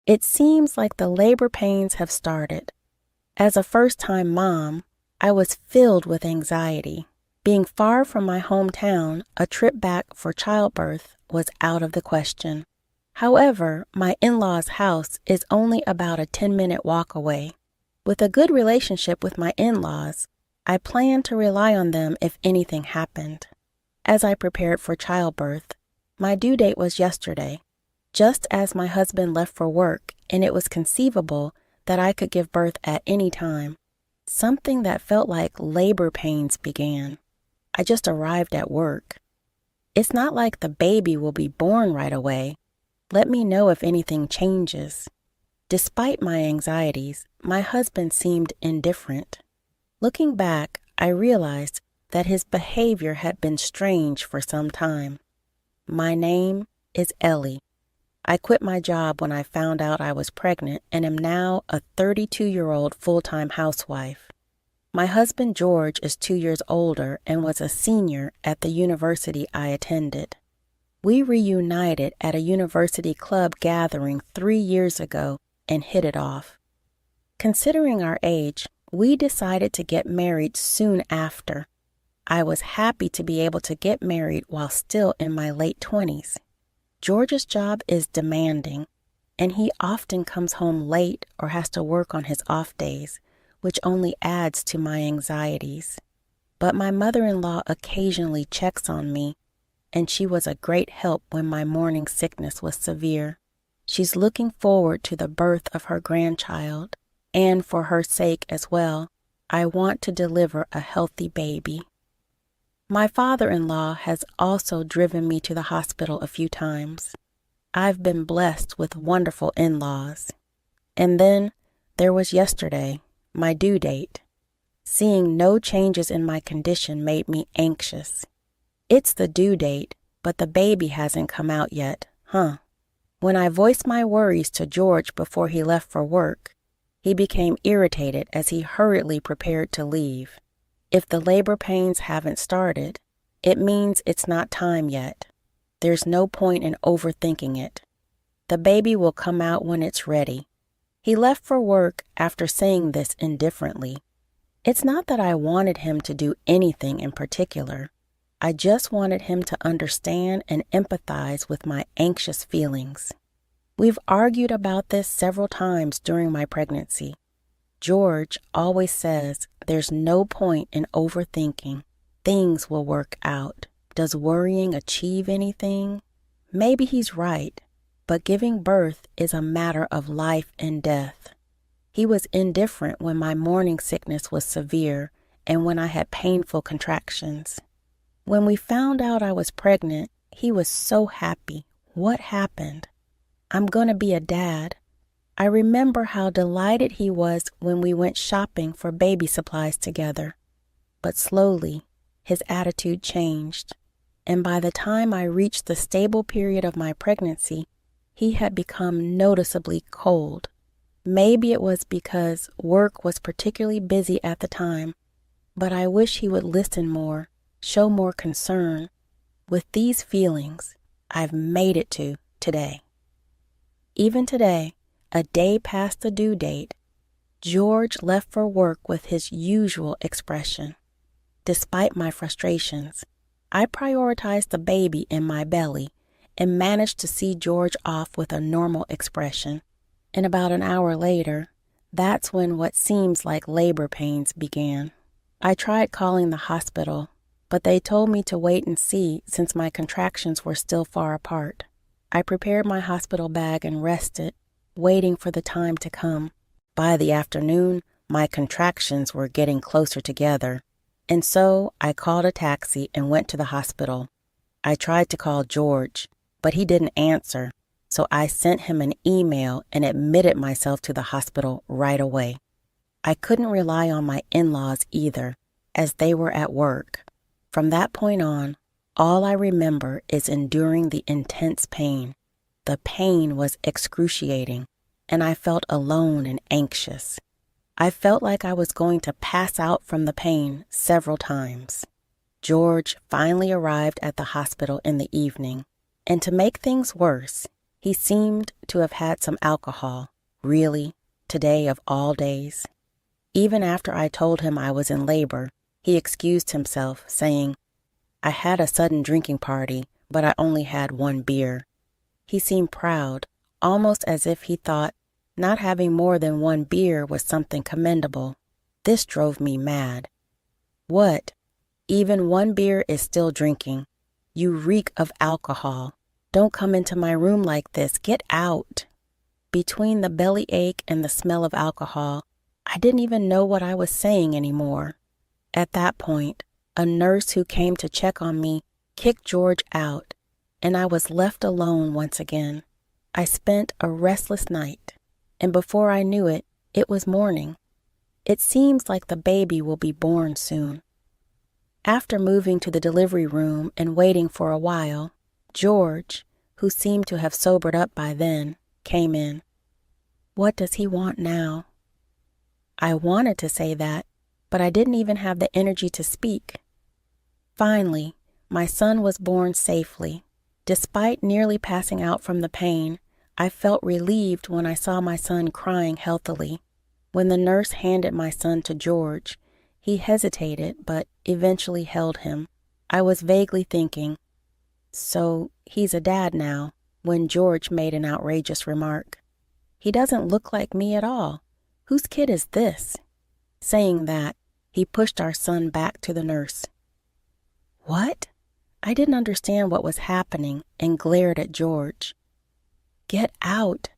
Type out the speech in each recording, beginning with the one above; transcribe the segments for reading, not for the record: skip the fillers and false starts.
It seems like the labor pains have started. As a first-time mom, I was filled with anxiety. Being far from my hometown, a trip back for childbirth was out of the question. However, my in-laws' house is only about a 10-minute walk away. With a good relationship with my in-laws, I planned to rely on them if anything happened. As I prepared for childbirth, my due date was yesterday, just as my husband left for work, and it was conceivable that I could give birth at any time. Something that felt like labor pains began. I just arrived at work. It's not like the baby will be born right away. Let me know if anything changes. Despite my anxieties, my husband seemed indifferent. Looking back, I realized that his behavior had been strange for some time. My name is Ellie. I quit my job when I found out I was pregnant and am now a 32-year-old full-time housewife. My husband George is 2 years older and was a senior at the university I attended. We reunited at a university club gathering 3 years ago and hit it off. Considering our age, we decided to get married soon after. I was happy to be able to get married while still in my late 20s. George's job is demanding, and he often comes home late or has to work on his off days, which only adds to my anxieties. But my mother-in-law occasionally checks on me, and she was a great help when my morning sickness was severe. She's looking forward to the birth of her grandchild, and for her sake as well, I want to deliver a healthy baby. My father-in-law has also driven me to the hospital a few times. I've been blessed with wonderful in-laws. And then there was yesterday, my due date. Seeing no changes in my condition made me anxious. It's the due date, but the baby hasn't come out yet, huh? When I voiced my worries to George before he left for work, he became irritated as he hurriedly prepared to leave. If the labor pains haven't started, it means it's not time yet. There's no point in overthinking it. The baby will come out when it's ready. He left for work after saying this indifferently. It's not that I wanted him to do anything in particular. I just wanted him to understand and empathize with my anxious feelings. We've argued about this several times during my pregnancy. George always says there's no point in overthinking. Things will work out. Does worrying achieve anything? Maybe he's right, but giving birth is a matter of life and death. He was indifferent when my morning sickness was severe and when I had painful contractions. When we found out I was pregnant, he was so happy. What happened? I'm going to be a dad. I remember how delighted he was when we went shopping for baby supplies together. But slowly, his attitude changed, and by the time I reached the stable period of my pregnancy, he had become noticeably cold. Maybe it was because work was particularly busy at the time, but I wish he would listen more, show more concern. With these feelings, I've made it to today. Even today, a day past the due date, George left for work with his usual expression. Despite my frustrations, I prioritized the baby in my belly and managed to see George off with a normal expression. And about an hour later, that's when what seems like labor pains began. I tried calling the hospital, but they told me to wait and see since my contractions were still far apart. I prepared my hospital bag and rested, waiting for the time to come. By the afternoon, my contractions were getting closer together, and so I called a taxi and went to the hospital. I tried to call George, but he didn't answer, so I sent him an email and admitted myself to the hospital right away. I couldn't rely on my in-laws either, as they were at work. From that point on, all I remember is enduring the intense pain. The pain was excruciating, and I felt alone and anxious. I felt like I was going to pass out from the pain several times. George finally arrived at the hospital in the evening, and to make things worse, he He seemed to have had some alcohol, really, today of all days. Even after I told him I was in labor, he excused himself, saying, "I had a sudden drinking party, but I only had one beer." He seemed proud, almost as if he thought not having more than one beer was something commendable. This drove me mad. What? Even one beer is still drinking. You reek of alcohol. Don't come into my room like this. Get out. Between the bellyache and the smell of alcohol, I didn't even know what I was saying anymore. At that point, a nurse who came to check on me kicked George out, and I was left alone once again. I spent a restless night, and before I knew it, it was morning. It seems like the baby will be born soon. After moving to the delivery room and waiting for a while, George, who seemed to have sobered up by then, came in. What does he want now? I wanted to say that, but I didn't even have the energy to speak. Finally, my son was born safely. Despite nearly passing out from the pain, I felt relieved when I saw my son crying healthily. When the nurse handed my son to George, he hesitated but eventually held him. I was vaguely thinking, "So he's a dad now," when George made an outrageous remark. "He doesn't look like me at all. Whose kid is this?" Saying that, he pushed our son back to the nurse. What? I didn't understand what was happening and glared at George. "Get out."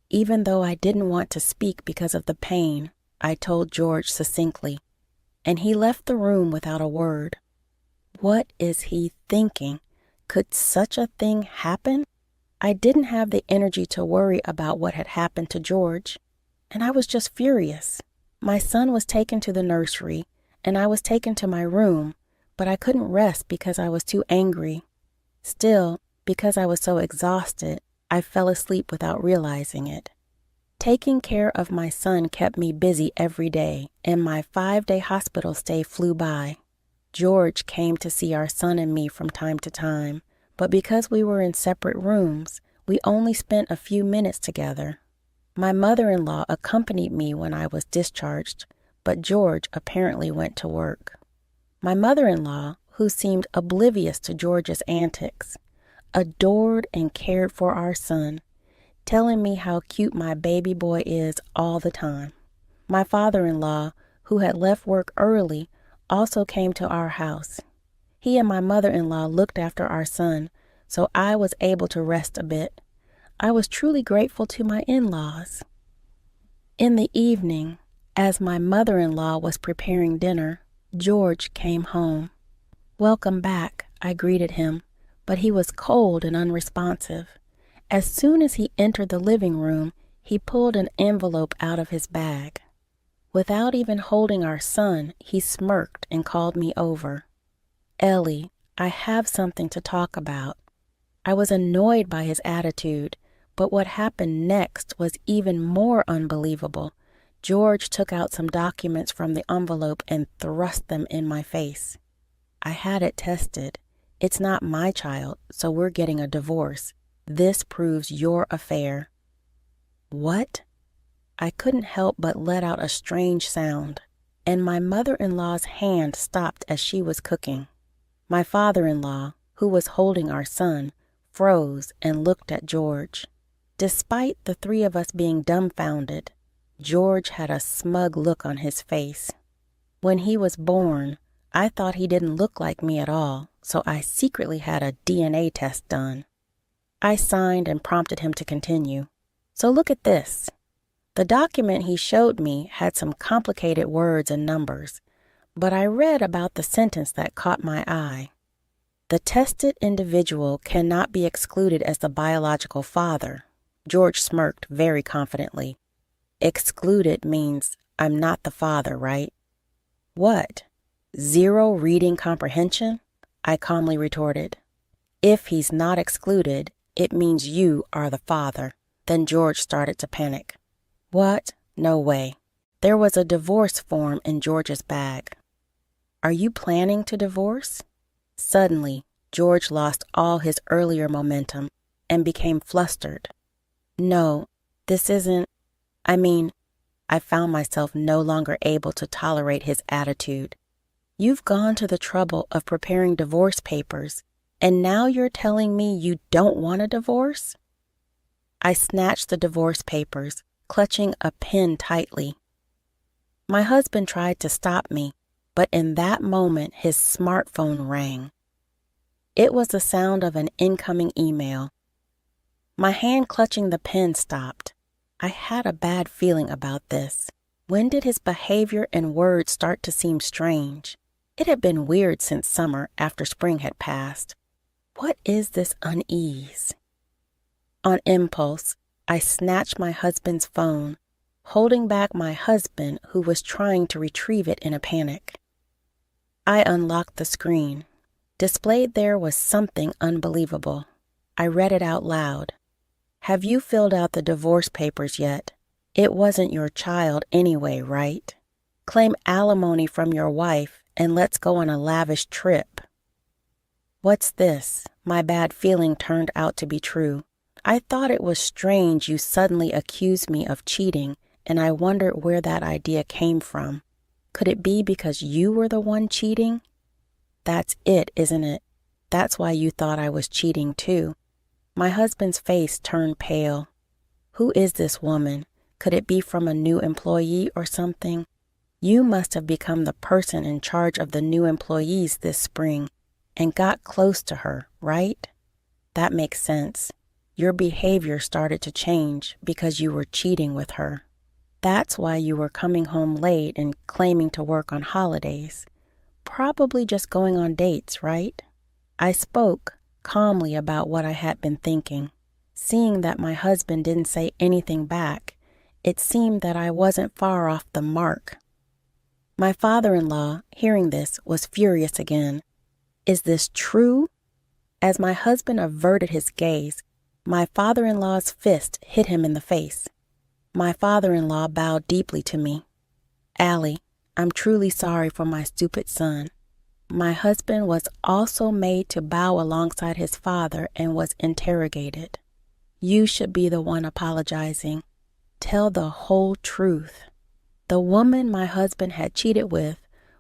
Even though I didn't want to speak because of the pain, I told George succinctly, and he left the room without a word. What is he thinking? Could such a thing happen? I didn't have the energy to worry about what had happened to George, and I was just furious. My son was taken to the nursery, and I was taken to my room, but I couldn't rest because I was too angry. Still, because I was so exhausted, I fell asleep without realizing it. Taking care of my son kept me busy every day, and my 5-day hospital stay flew by. George came to see our son and me from time to time, but because we were in separate rooms, we only spent a few minutes together. My mother-in-law accompanied me when I was discharged, but George apparently went to work. My mother-in-law, who seemed oblivious to George's antics, adored and cared for our son, telling me how cute my baby boy is all the time. My father-in-law, who had left work early, also came to our house. He and my mother-in-law looked after our son, so I was able to rest a bit. I was truly grateful to my in-laws. In the evening, as my mother-in-law was preparing dinner, George came home. "Welcome back," I greeted him, but he was cold and unresponsive. As soon as he entered the living room, he pulled an envelope out of his bag. Without even holding our son, he smirked and called me over. "Ellie, I have something to talk about." I was annoyed by his attitude, but what happened next was even more unbelievable. George took out some documents from the envelope and thrust them in my face. "I had it tested. It's not my child, so we're getting a divorce. This proves your affair." What? I couldn't help but let out a strange sound, and my mother-in-law's hand stopped as she was cooking. My father-in-law, who was holding our son, froze and looked at George. Despite the three of us being dumbfounded, George had a smug look on his face. When he was born, I thought he didn't look like me at all, so I secretly had a DNA test done. I signed and prompted him to continue. "So look at this." The document he showed me had some complicated words and numbers, but I read about the sentence that caught my eye. "The tested individual cannot be excluded as the biological father." George smirked very confidently. "Excluded means I'm not the father, right?" "What? 0 reading comprehension?" I calmly retorted. "If he's not excluded, it means you are the father." Then George started to panic. "What? No way." There was a divorce form in George's bag. "Are you planning to divorce?" Suddenly, George lost all his earlier momentum. and became flustered. No, this isn't, I found myself no longer able to tolerate his attitude. You've gone to the trouble of preparing divorce papers, and now you're telling me you don't want a divorce? I snatched the divorce papers, clutching a pen tightly. My husband tried to stop me, but in that moment his smartphone rang. It was the sound of an incoming email. My hand clutching the pen stopped. I had a bad feeling about this. When did his behavior and words start to seem strange? It had been weird since summer after spring had passed. What is this unease? On impulse, I snatched my husband's phone, holding back my husband who was trying to retrieve it in a panic. I unlocked the screen. Displayed there was something unbelievable. I read it out loud. Have you filled out the divorce papers yet? It wasn't your child anyway, right? Claim alimony from your wife and let's go on a lavish trip. What's this? My bad feeling turned out to be true. I thought it was strange you suddenly accused me of cheating, and I wondered where that idea came from. Could it be because you were the one cheating? That's it, isn't it? That's why you thought I was cheating too. My husband's face turned pale. Who is this woman? Could it be from a new employee or something? You must have become the person in charge of the new employees this spring and got close to her, right? That makes sense. Your behavior started to change because you were cheating with her. That's why you were coming home late and claiming to work on holidays. Probably just going on dates, right? I spoke calmly about what I had been thinking. Seeing that my husband didn't say anything back, it seemed that I wasn't far off the mark. My father-in-law, hearing this, was furious again. Is this true? As my husband averted his gaze, my father-in-law's fist hit him in the face. My father-in-law bowed deeply to me. Allie, I'm truly sorry for my stupid son. My husband was also made to bow alongside his father and was interrogated. You should be the one apologizing. Tell the whole truth. The woman my husband had cheated with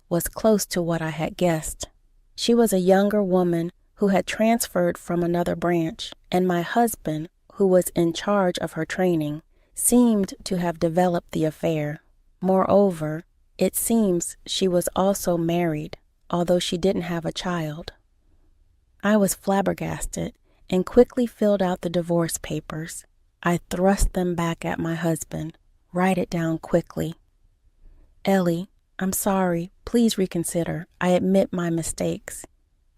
was close to what I had guessed. She was a younger woman who had transferred from another branch, and my husband, who was in charge of her training, seemed to have developed the affair. Moreover, it seems she was also married, although she didn't have a child. I was flabbergasted and quickly filled out the divorce papers. I thrust them back at my husband. Write it down quickly. Ellie, I'm sorry. Please reconsider. I admit my mistakes.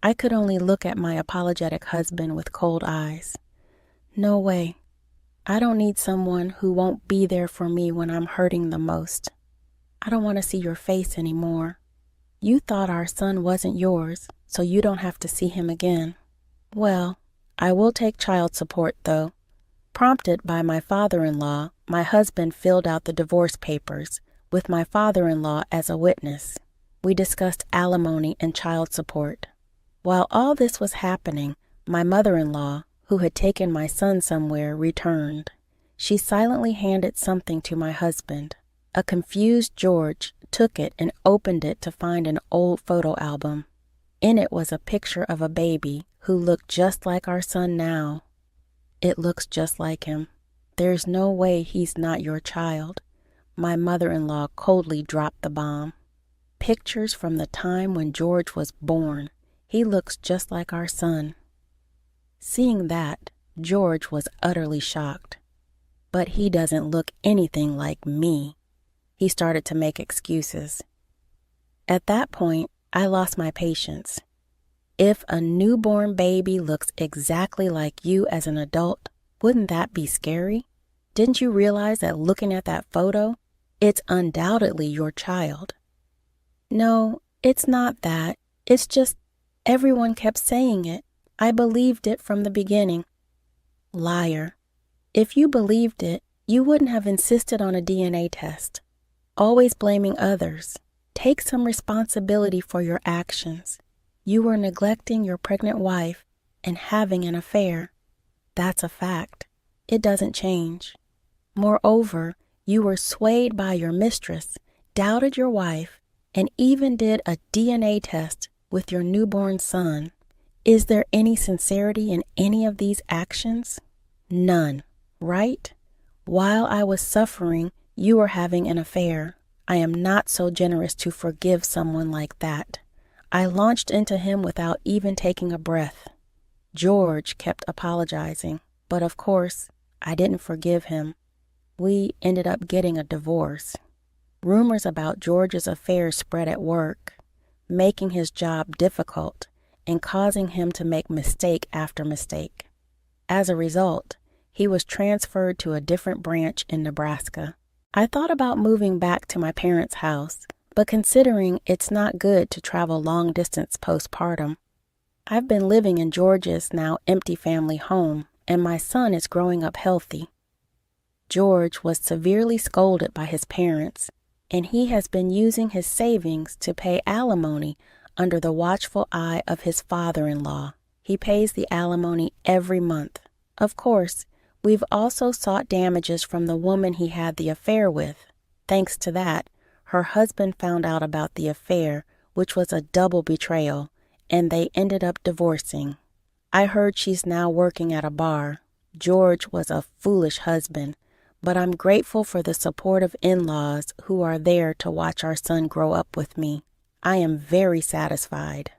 I could only look at my apologetic husband with cold eyes. No way. I don't need someone who won't be there for me when I'm hurting the most. I don't want to see your face anymore. You thought our son wasn't yours, so you don't have to see him again. Well, I will take child support, though. Prompted by my father-in-law, my husband filled out the divorce papers, with my father-in-law as a witness. We discussed alimony and child support. While all this was happening, my mother-in-law, who had taken my son somewhere, returned. She silently handed something to my husband. A confused George took it and opened it to find an old photo album. In it was a picture of a baby who looked just like our son now. It looks just like him. There's no way he's not your child. My mother-in-law coldly dropped the bomb. Pictures from the time when George was born. He looks just like our son. Seeing that, George was utterly shocked. But he doesn't look anything like me. He started to make excuses. At that point, I lost my patience. If a newborn baby looks exactly like you as an adult, wouldn't that be scary? Didn't you realize that looking at that photo, it's undoubtedly your child? No, it's not that. It's just everyone kept saying it. I believed it from the beginning. Liar. If you believed it, you wouldn't have insisted on a DNA test. Always blaming others. Take some responsibility for your actions. You were neglecting your pregnant wife and having an affair. That's a fact. It doesn't change. Moreover, you were swayed by your mistress, doubted your wife, and even did a DNA test with your newborn son. Is there any sincerity in any of these actions? None, right? While I was suffering, you were having an affair. I am not so generous to forgive someone like that. I launched into him without even taking a breath. George kept apologizing, but of course, I didn't forgive him. We ended up getting a divorce. Rumors about George's affair spread at work, making his job difficult and causing him to make mistake after mistake. As a result, he was transferred to a different branch in Nebraska. I thought about moving back to my parents' house, but considering it's not good to travel long distance postpartum, I've been living in George's now empty family home, and my son is growing up healthy. George was severely scolded by his parents, and he has been using his savings to pay alimony under the watchful eye of his father-in-law. He pays the alimony every month. Of course, we've also sought damages from the woman he had the affair with. Thanks to that, her husband found out about the affair, which was a double betrayal, and they ended up divorcing. I heard she's now working at a bar. George was a foolish husband, but I'm grateful for the supportive in-laws who are there to watch our son grow up with me. I am very satisfied.